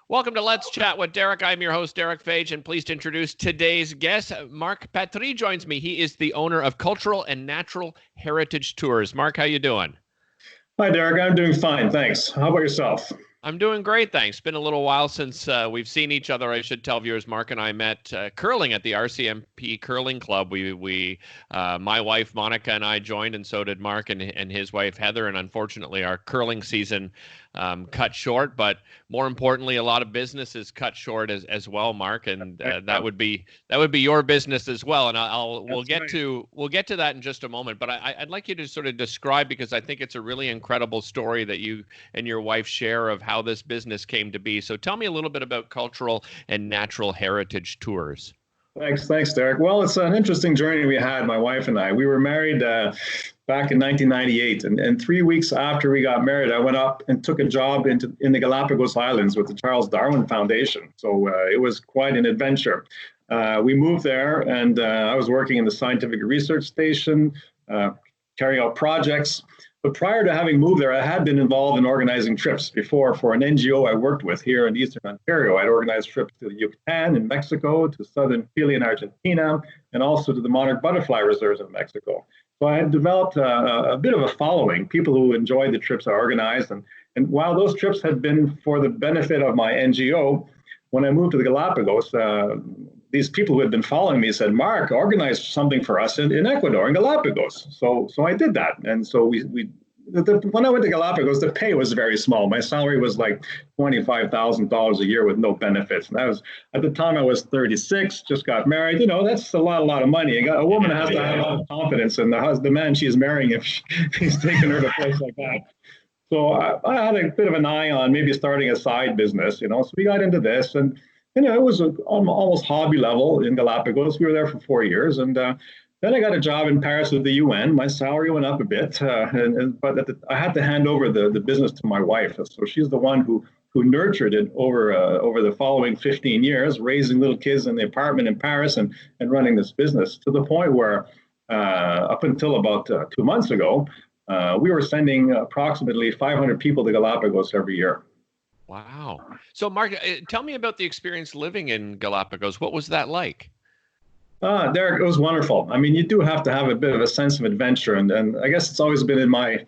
Welcome to Let's Chat with Derick. I'm your host, Derick Fage, and pleased to introduce today's guest. Marc Patry joins me. He is the owner of Cultural and Natural Heritage Tours. Marc, how you doing? Hi, Derick. I'm doing fine, thanks. How about yourself? I'm doing great, thanks. Been a little while since we've seen each other. I should tell viewers, Marc and I met curling at the RCMP Curling Club. My wife Monica and I joined, and so did Marc and his wife Heather. And unfortunately, our curling season cut short. But more importantly, a lot of business is cut short as well, Marc. And that would be your business as well. And we'll get to that in just a moment. But I'd like you to sort of describe, because I think it's a really incredible story that you and your wife share of how this business came to be. So tell me a little bit about Cultural and Natural Heritage Tours. Thanks, Derick. Well, it's an interesting journey we had, my wife and I. We were married back in 1998, and 3 weeks after we got married, I went up and took a job in the Galapagos Islands with the Charles Darwin Foundation. So it was quite an adventure. We moved there, and I was working in the scientific research station, carrying out projects. But prior to having moved there, I had been involved in organizing trips before for an NGO I worked with here in Eastern Ontario. I'd organized trips to the Yucatan in Mexico, to Southern Chile in Argentina, and also to the monarch butterfly reserves in Mexico. So I had developed a bit of a following, people who enjoyed the trips I organized. And while those trips had been for the benefit of my NGO, when I moved to the Galapagos, these people who had been following me said, "Marc, organize something for us in Ecuador, in Galapagos." So I did that. And so when I went to Galapagos, the pay was very small. My salary was like $25,000 a year with no benefits. And at the time I was 36, just got married. You know, that's a lot of money. A woman has to have a lot of confidence in the man she's marrying if he's taking her to a place like that. So I had a bit of an eye on maybe starting a side business, So we got into this, and it was almost hobby level in Galapagos. We were there for 4 years, and then I got a job in Paris with the UN. My salary went up a bit, but I had to hand over the business to my wife. So she's the one who nurtured it over the following 15 years, raising little kids in the apartment in Paris and running this business to the point where up until about 2 months ago, we were sending approximately 500 people to Galapagos every year. Wow. So, Marc, tell me about the experience living in Galapagos. What was that like? Derick, it was wonderful. I mean, you do have to have a bit of a sense of adventure, and I guess it's always been in my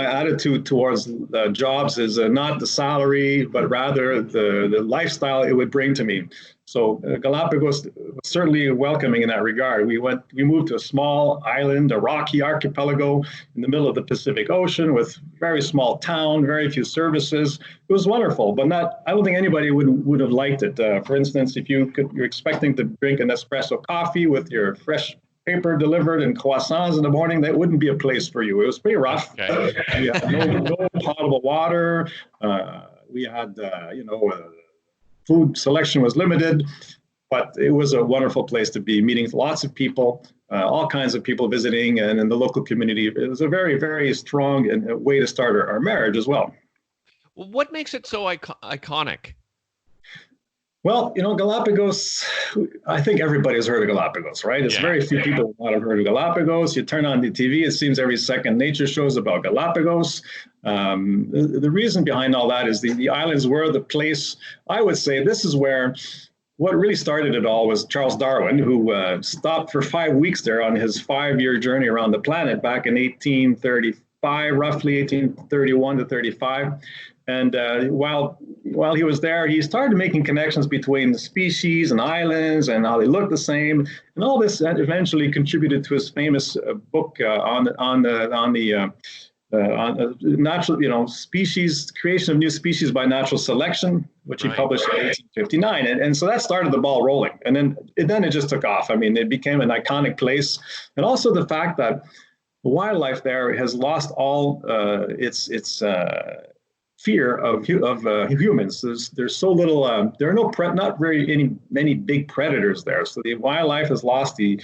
attitude towards jobs is not the salary, but rather the lifestyle it would bring to me. So Galapagos was certainly welcoming in that regard. We moved to a small island, a rocky archipelago in the middle of the Pacific Ocean with very small town, very few services. It was wonderful, but I don't think anybody would have liked it. For instance, if you're expecting to drink an espresso coffee with your fresh paper delivered and croissants in the morning, that wouldn't be a place for you. It was pretty rough. Okay. We had no potable water. We had, food selection was limited, but it was a wonderful place to be, meeting lots of people, all kinds of people visiting, and in the local community. It was a very, very strong way to start our marriage as well. What makes it so iconic? Well, Galapagos, I think everybody's heard of Galapagos, right? It's very few people who have heard of Galapagos. You turn on the TV, it seems every second nature shows about Galapagos. The reason behind all that is the islands were the place, I would say this is where what really started it all was Charles Darwin, who stopped for 5 weeks there on his 5-year journey around the planet back in 1835, roughly 1831 to 35. And while he was there, he started making connections between the species and islands and how they look the same. And all this eventually contributed to his famous book on natural, species, creation of new species by natural selection, which he published in 1859. And so that started the ball rolling. And then it just took off. I mean, it became an iconic place. And also the fact that the wildlife there has lost all its fear of humans. There's so little. There are not many big predators there. So the wildlife has lost the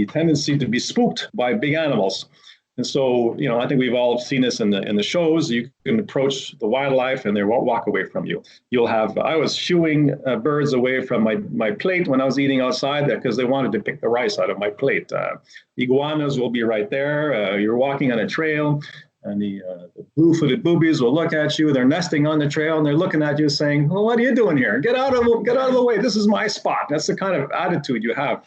tendency to be spooked by big animals. And so, I think we've all seen this in the shows. You can approach the wildlife and they won't walk away from you. I was shooing birds away from my plate when I was eating outside because they wanted to pick the rice out of my plate. Iguanas will be right there. You're walking on a trail. And the blue-footed boobies will look at you. They're nesting on the trail, and they're looking at you saying, well, what are you doing here? Get out of the way. This is my spot. That's the kind of attitude you have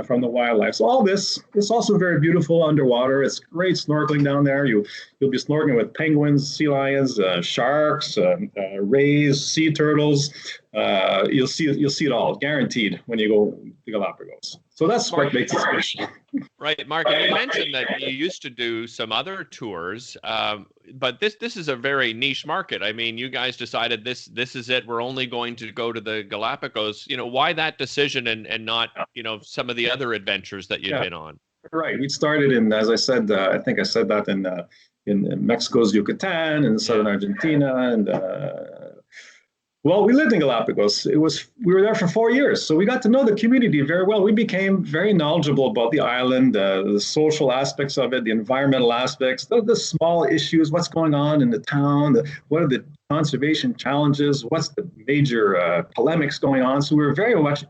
from the wildlife. So all this is also very beautiful underwater. It's great snorkeling down there. You'll be snorkeling with penguins, sea lions, sharks, rays, sea turtles. You'll see it all, guaranteed, when you go to Galapagos. So that's what makes it special. Right, Mark, and you mentioned that you used to do some other tours, but this is a very niche market. I mean, you guys decided this is it. We're only going to go to the Galapagos. Why that decision and not, some of the other adventures that you've been on? Right. We started in, as I said, I think I said that in Mexico's Yucatan and southern Argentina, and well, we lived in Galapagos. We were there for 4 years, so we got to know the community very well. We became very knowledgeable about the island, the social aspects of it, the environmental aspects, the small issues, what's going on in the town, what are the conservation challenges, what's the major polemics going on. So we were very much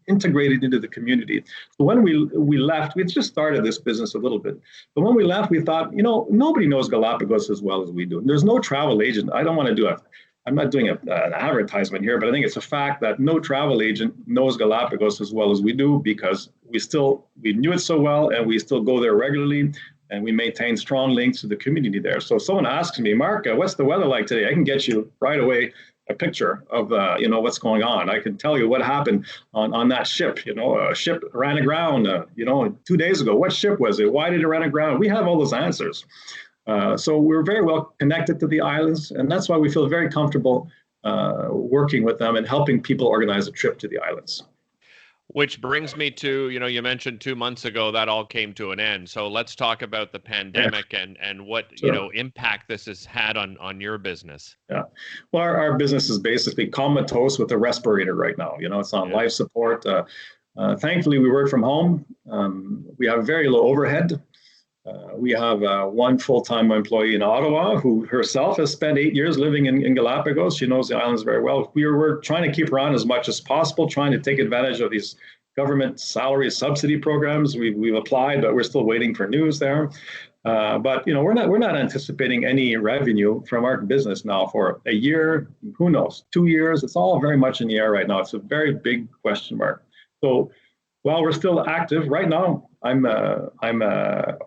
integrated into the community. So when we left, we had just started this business a little bit. But when we left, we thought, nobody knows Galapagos as well as we do. There's no travel agent. I don't want to do it. I'm not doing an advertisement here, but I think it's a fact that no travel agent knows Galapagos as well as we do, because we knew it so well, and we still go there regularly, and we maintain strong links to the community there. So if someone asks me, Mark, what's the weather like today? I can get you right away a picture of what's going on. I can tell you what happened on that ship. A ship ran aground 2 days ago. What ship was it? Why did it run aground? We have all those answers. So we're very well connected to the islands, and that's why we feel very comfortable working with them and helping people organize a trip to the islands. Which brings me to, you mentioned 2 months ago that all came to an end. So let's talk about the pandemic and what, impact this has had on your business. Yeah. Well, our business is basically comatose with a respirator right now. It's on life support. Thankfully, we work from home. We have very low overhead. We have one full-time employee in Ottawa who herself has spent 8 years living in Galapagos. She knows the islands very well. We're trying to keep her on as much as possible, trying to take advantage of these government salary subsidy programs. We've applied, but we're still waiting for news there. But we're not anticipating any revenue from our business now for a year. Who knows? 2 years? It's all very much in the air right now. It's a very big question mark. So while we're still active right now, I'm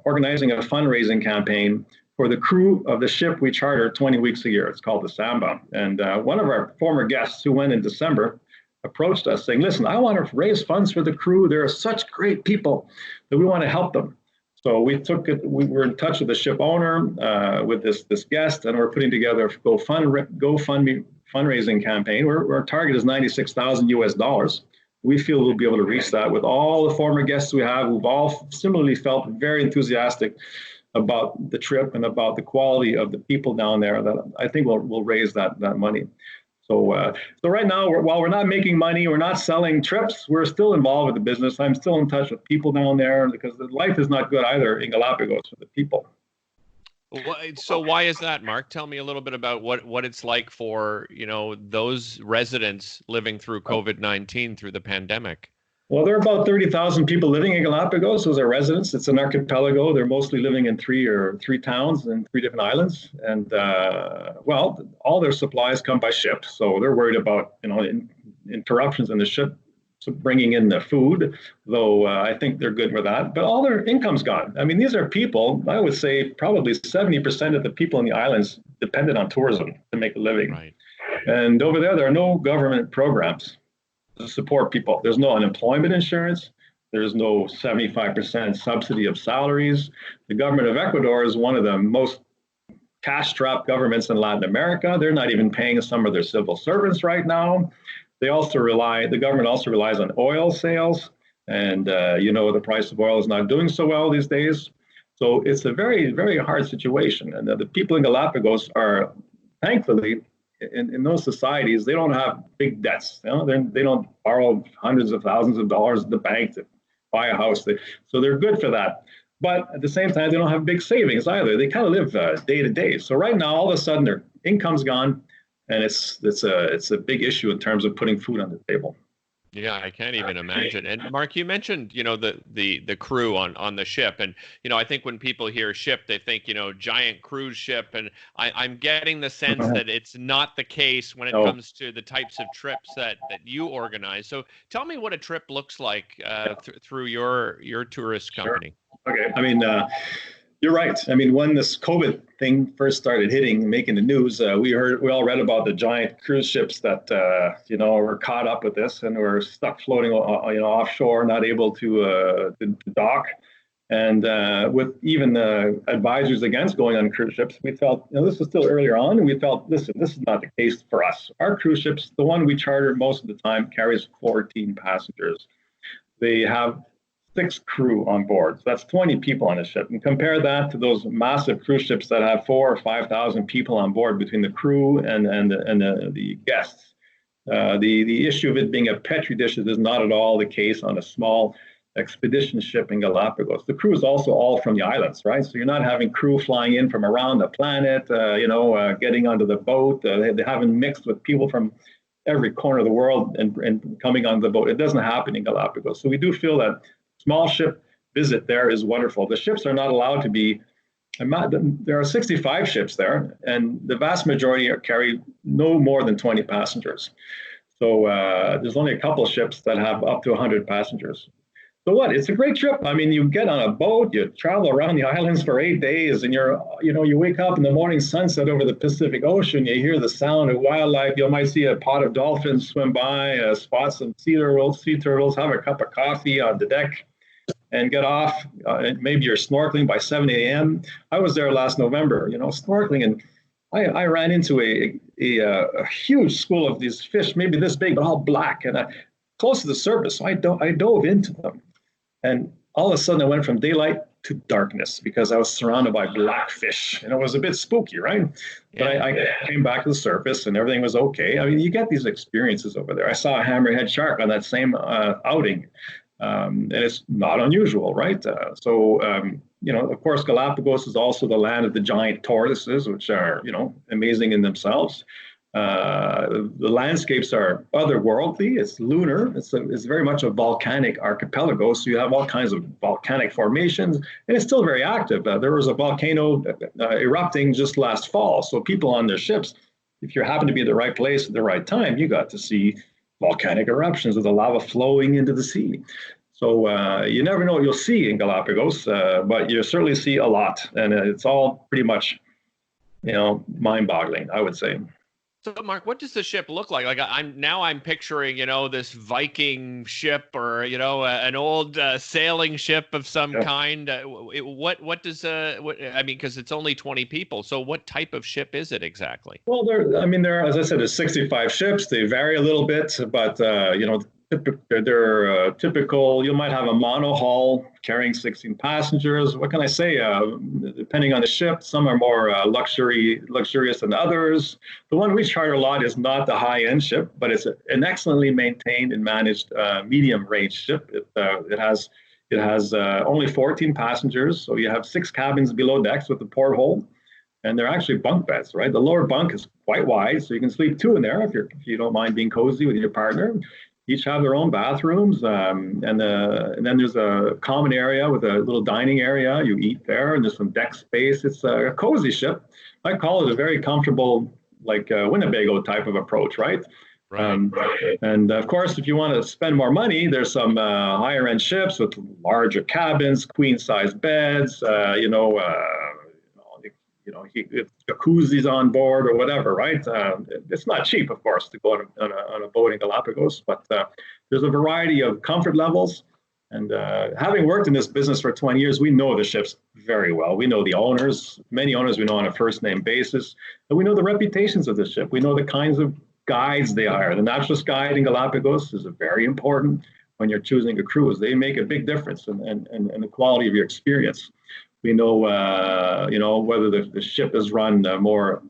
organizing a fundraising campaign for the crew of the ship we charter 20 weeks a year. It's called the Samba. And one of our former guests who went in December approached us saying, listen, I want to raise funds for the crew. They're such great people that we want to help them. So we were in touch with the ship owner, with this guest, and we're putting together a GoFundMe fundraising campaign. Our target is $96,000 US. We feel we'll be able to reach that with all the former guests we have, who've all similarly felt very enthusiastic about the trip and about the quality of the people down there. That I think we'll raise that money. So right now, while we're not making money, we're not selling trips, we're still involved with the business. I'm still in touch with people down there, because the life is not good either in Galapagos for the people. So why is that, Mark? Tell me a little bit about what it's like for, those residents living through COVID-19, through the pandemic. Well, there are about 30,000 people living in Galapagos. Those are residents. It's an archipelago. They're mostly living in three towns and 3 different islands. And, all their supplies come by ship. So they're worried about, interruptions in the ship bringing in the food, though I think they're good for that. But all their income's gone. I mean, these are people, I would say probably 70% of the people in the islands depended on tourism to make a living. Right. And over there are no government programs to support people. There's no unemployment insurance. There's no 75% subsidy of salaries. The government of Ecuador is one of the most cash-strapped governments in Latin America. They're not even paying some of their civil servants right now. The government also relies on oil sales, and the price of oil is not doing so well these days. So it's a very, very hard situation. And the people in Galapagos are, thankfully, in those societies, they don't have big debts. They don't borrow hundreds of thousands of dollars at the bank to buy a house. So they're good for that. But at the same time, they don't have big savings either. They kind of live day to day. So right now, all of a sudden, their income's gone. And it's a big issue in terms of putting food on the table. Yeah, I can't even imagine. And Mark, you mentioned, the crew on the ship, and I think when people hear ship, they think, giant cruise ship, and I'm getting the sense that it's not the case when it No. comes to the types of trips that you organize. So tell me what a trip looks like through your tourist Sure. company. Okay. I mean, you're right. I mean, when this COVID thing first started hitting, making the news, we all read about the giant cruise ships that were caught up with this and were stuck floating, offshore, not able to dock. And with even advisors against going on cruise ships, we felt, this was still earlier on, and we felt, listen, this is not the case for us. Our cruise ships, the one we charter most of the time, carries 14 passengers. They have 6 crew on board. So that's 20 people on a ship. And compare that to those massive cruise ships that have 4,000 or 5,000 people on board between the crew and the guests. The issue of it being a petri dish is not at all the case on a small expedition ship in Galapagos. The crew is also all from the islands, right? So you're not having crew flying in from around the planet, getting onto the boat. They haven't mixed with people from every corner of the world and coming on the boat. It doesn't happen in Galapagos. So we do feel that small ship visit there is wonderful. The ships are not allowed to be, there are 65 ships there, and the vast majority carry no more than 20 passengers. So there's only a couple of ships that have up to 100 passengers. So what? It's a great trip. I mean, you get on a boat, you travel around the islands for 8 days, and you wake up in the morning sunset over the Pacific Ocean. You hear the sound of wildlife. You might see a pod of dolphins swim by, spot some sea turtles, have a cup of coffee on the deck, and get off. Maybe you're snorkeling by 7 a.m. I was there last November, snorkeling, and I ran into a huge school of these fish, maybe this big, but all black, and close to the surface. So I dove into them. And all of a sudden, I went from daylight to darkness because I was surrounded by black fish. And it was a bit spooky, right? But Yeah. I came back to the surface and everything was okay. I mean, you get these experiences over there. I saw a hammerhead shark on that same outing. And it's not unusual, right? Of course, Galapagos is also the land of the giant tortoises, which are, amazing in themselves. The landscapes are otherworldly. It's lunar. It's very much a volcanic archipelago. So you have all kinds of volcanic formations, and it's still very active. There was a volcano erupting just last fall. So people on their ships, if you happen to be at the right place at the right time, you got to see volcanic eruptions of the lava flowing into the sea. So you never know what you'll see in Galapagos, but you certainly see a lot, and it's all pretty much, mind-boggling, I would say. So, Mark, what does the ship look like? Like I'm picturing, this Viking ship or an old sailing ship of some Yeah. kind. What does I mean, because it's only 20 people. So, what type of ship is it exactly? Well, as I said, there's 65 ships. They vary a little bit, but they're typical. You might have a monohull carrying 16 passengers. What can I say? Depending on the ship, some are more luxurious than others. The one we charter a lot is not the high-end ship, but it's an excellently maintained and managed medium-range ship. It has only 14 passengers, so you have 6 cabins below decks with a porthole. And they're actually bunk beds, right? The lower bunk is quite wide, so you can sleep 2 in there if you don't mind being cozy with your partner. Each have their own bathrooms, and then there's a common area with a little dining area. You eat there, and there's some deck space. It's a cozy ship. I call it a very comfortable, like Winnebago type of approach, right? Right. And of course, if you want to spend more money, there's some higher end ships with larger cabins, queen size beds, jacuzzis on board or whatever, right? It's not cheap, of course, to go on a boat in Galapagos, but there's a variety of comfort levels. And having worked in this business for 20 years, we know the ships very well. We know the owners, many owners we know on a first name basis, and we know the reputations of the ship. We know the kinds of guides they hire. The naturalist guide in Galapagos is very important when you're choosing a cruise. They make a big difference in the quality of your experience. We know, whether the ship is run more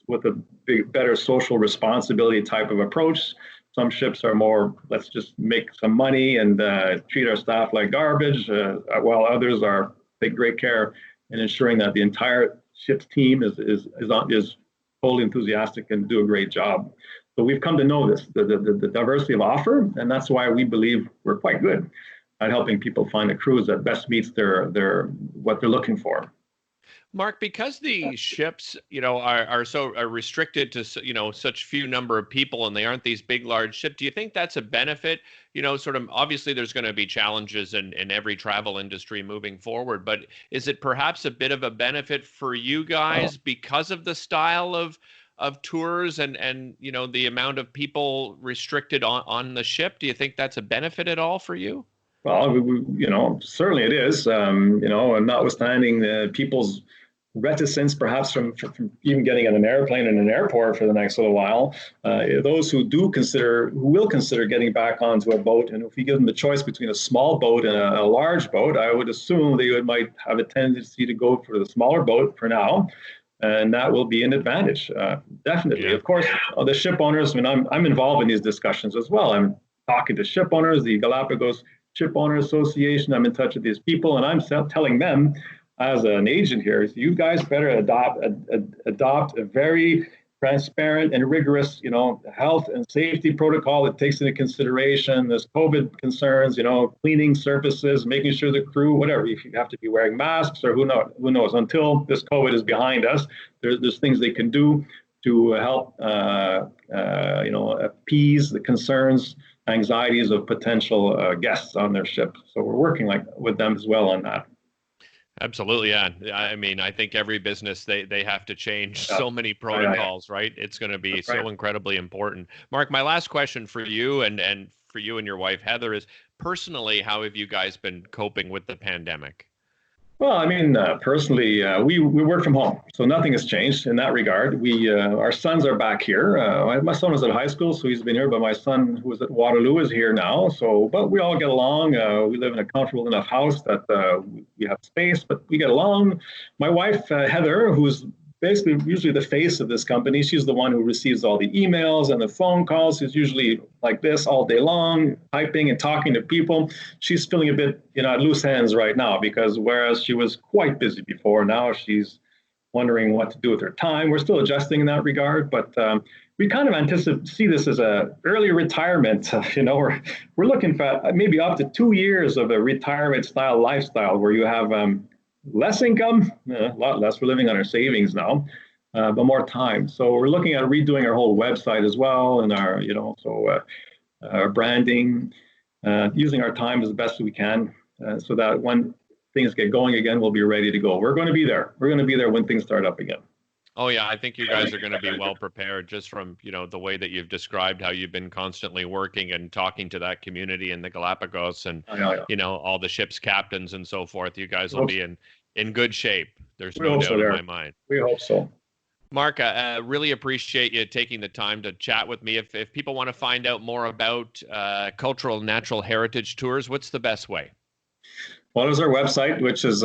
with a better social responsibility type of approach. Some ships are more, let's just make some money and treat our staff like garbage, while others take great care in ensuring that the entire ship's team is totally enthusiastic and do a great job. So we've come to know this, the diversity of offer, and that's why we believe we're quite good at helping people find a cruise that best meets their what they're looking for. Mark, because the ships, are restricted to, such few number of people, and they aren't these big, large ships, do you think that's a benefit? Sort of obviously there's going to be challenges in every travel industry moving forward, but is it perhaps a bit of a benefit for you guys because of the style of tours and the amount of people restricted on the ship? Do you think that's a benefit at all for you? Well, certainly it is. And notwithstanding people's reticence, perhaps from even getting on an airplane in an airport for the next little while, those who will consider getting back onto a boat, and if we give them the choice between a small boat and a large boat, I would assume they might have a tendency to go for the smaller boat for now. And that will be an advantage, definitely. Yeah. Of course, the ship owners, I mean, I'm involved in these discussions as well. I'm talking to ship owners, the Galapagos Ship Owner Association. I'm in touch with these people, and I'm telling them as an agent here, you guys better adopt a very transparent and rigorous, health and safety protocol that takes into consideration this COVID concerns, cleaning surfaces, making sure the crew, whatever, if you have to be wearing masks or who knows, until this COVID is behind us, there's things they can do to help, appease the concerns, anxieties of potential guests on their ship. So we're working with them as well on that. Absolutely, yeah. I mean, I think every business, they have to change so many protocols, right? It's going to be so incredibly important. Mark, my last question for you and for you and your wife, Heather, is personally, how have you guys been coping with the pandemic? Well, I mean, personally, we work from home, so nothing has changed in that regard. Our sons are back here. My son was at high school, so he's been here, but my son, who was at Waterloo, is here now. So, but we all get along. We live in a comfortable enough house that we have space, but we get along. My wife, Heather, who's basically usually the face of this company, she's the one who receives all the emails and the phone calls. She's usually like this all day long, typing and talking to people. She's feeling a bit, at loose ends right now, because whereas she was quite busy before, now she's wondering what to do with her time. We're still adjusting in that regard, but we kind of see this as a early retirement. We're looking for maybe up to 2 years of a retirement style lifestyle where you have less income, a lot less. We're living on our savings now, but more time. So we're looking at redoing our whole website as well, and our branding, using our time as best we can, so that when things get going again, we'll be ready to go. We're going to be there. We're going to be there when things start up again. Oh, yeah, I think you guys are going to be well prepared, just from, the way that you've described how you've been constantly working and talking to that community in the Galapagos and, all the ship's captains and so forth. You guys will be in good shape. There's no doubt in my mind. We hope so. Mark, I really appreciate you taking the time to chat with me. If people want to find out more about cultural and natural heritage tours, what's the best way? Well, there's our website, which is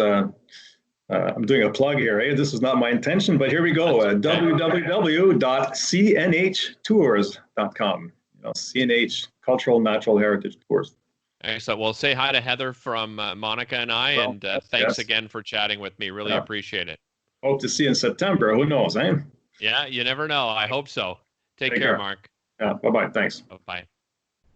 I'm doing a plug here. Eh? This is not my intention, but here we go. www.cnhtours.com. CNH, Cultural Natural Heritage Tours. Excellent. Well, say hi to Heather from Monica and I, and thanks again for chatting with me. Really appreciate it. Hope to see you in September. Who knows, eh? Yeah, you never know. I hope so. Take care, Mark. Yeah, bye-bye. Thanks. Bye-bye.